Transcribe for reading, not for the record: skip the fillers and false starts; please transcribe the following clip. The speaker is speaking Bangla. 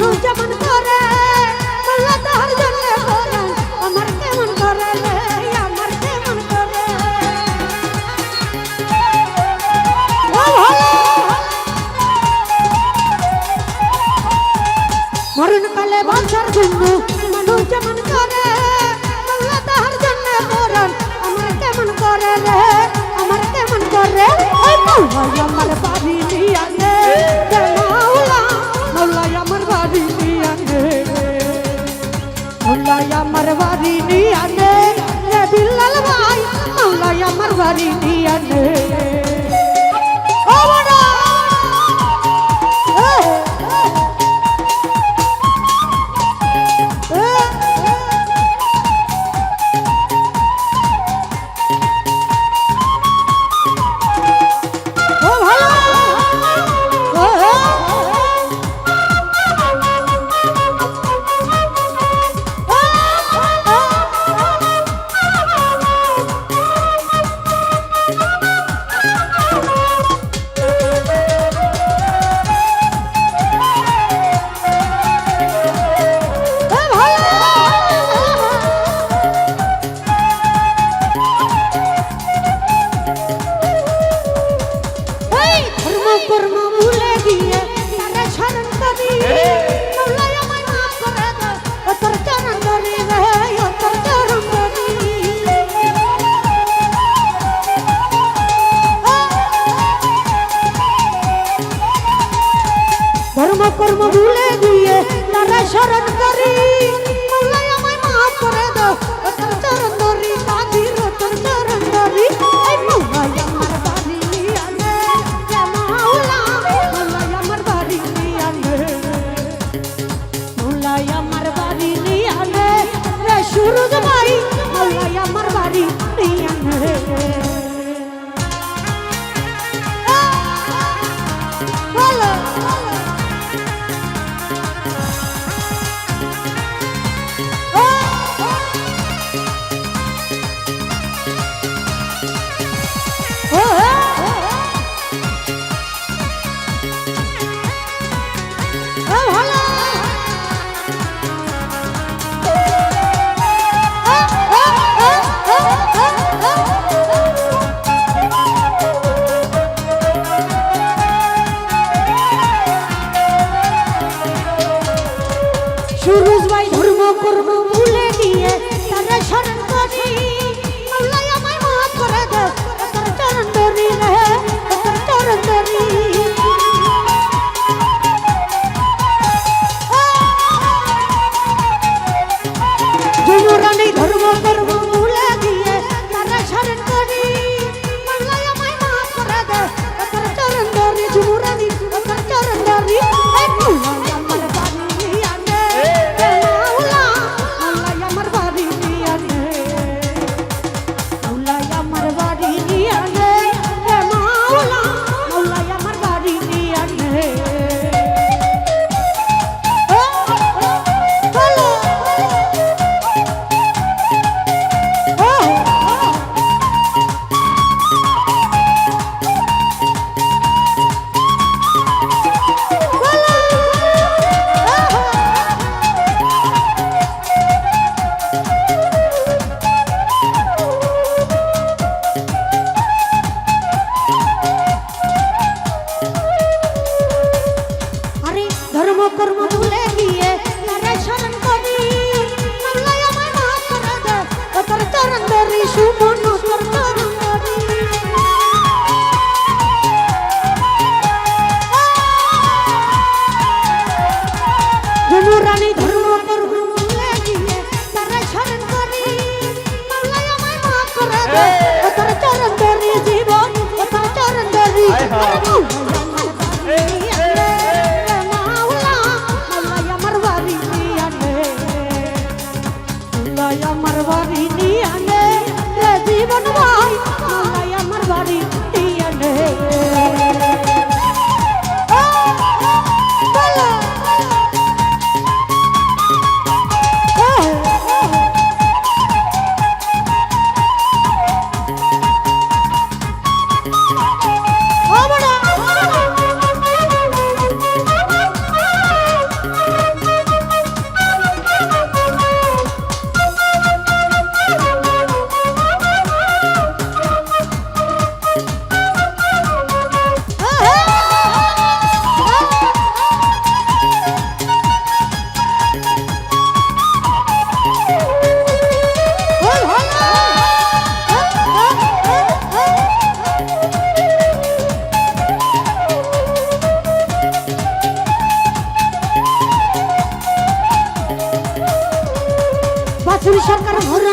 মানুষ যেমন করে আল্লাহ তাহার জন্য করেন আমার কেমন করে রে আমার কেমন করে মরণ কালে বাঁচার জন্য মানুষ যেমন করে আল্লাহ তাহার জন্য করেন আমার কেমন করে রে আমার কেমন করে ওই মাওলা আমার বাড়ি নিয়ে আনে মাওলা মাওলা আমার বাড়ি নিয়ে আনে মাওলা আমার বাড়ি নিয়ে আনে রে বিল্লাল ভাই মাওলা আমার বাড়ি নিয়ে আনে ও বড় কর্ম ভুলে গিয়ে তারা শরণ করি মাওলা আমায় মাফ করে দাও তোর চরণ ধরি কাঁদির তোর চরণ ধরি এই মাওলা আমার বাড়ি আনে রে মাওলা মাওলা আমার বাড়ি আনে মাওলা আমার বাড়ি আনে রে সুরজ ভাই মাওলা আমার বাড়ি আনে বলো সুরজ ভাই ধর্ম কর্ম ভুলে গিয়ে তারা শরণ করি মাওলা আমায় মাফ করে দাও তোর চরণ ধরি রে তোর চরণ ধরি যুবরানী ধর্ম কর্ম ভুলে গিয়ে তারা শরণ করি মাওলা আমায় মাফ করে দাও তোর চরণ ধরি যুবরানী তোর চরণ ধরি এই মাওলা আমার বাড়ি আনে মাওলা মাওলা আমার বাড়ি আনে মাওলা আমার বাড়ি আনে মাওলা মাওলা আমার বাড়ি আনে বলো ধর্ম কর্ম ভুলে গিয়ে তারা শরণ করি মাওলা আমায় মাফ করে দাও তোর চরণ ধরি সুমন তোর চরণ ধরি যুবরানী ধর্ম কর্ম ভুলে গিয়ে তারা শরণ করি মাওলা আমায় মাফ করে দাও তোর চরণ ধরি জীবন তোর চরণ ধরি আমার সরকার ভরে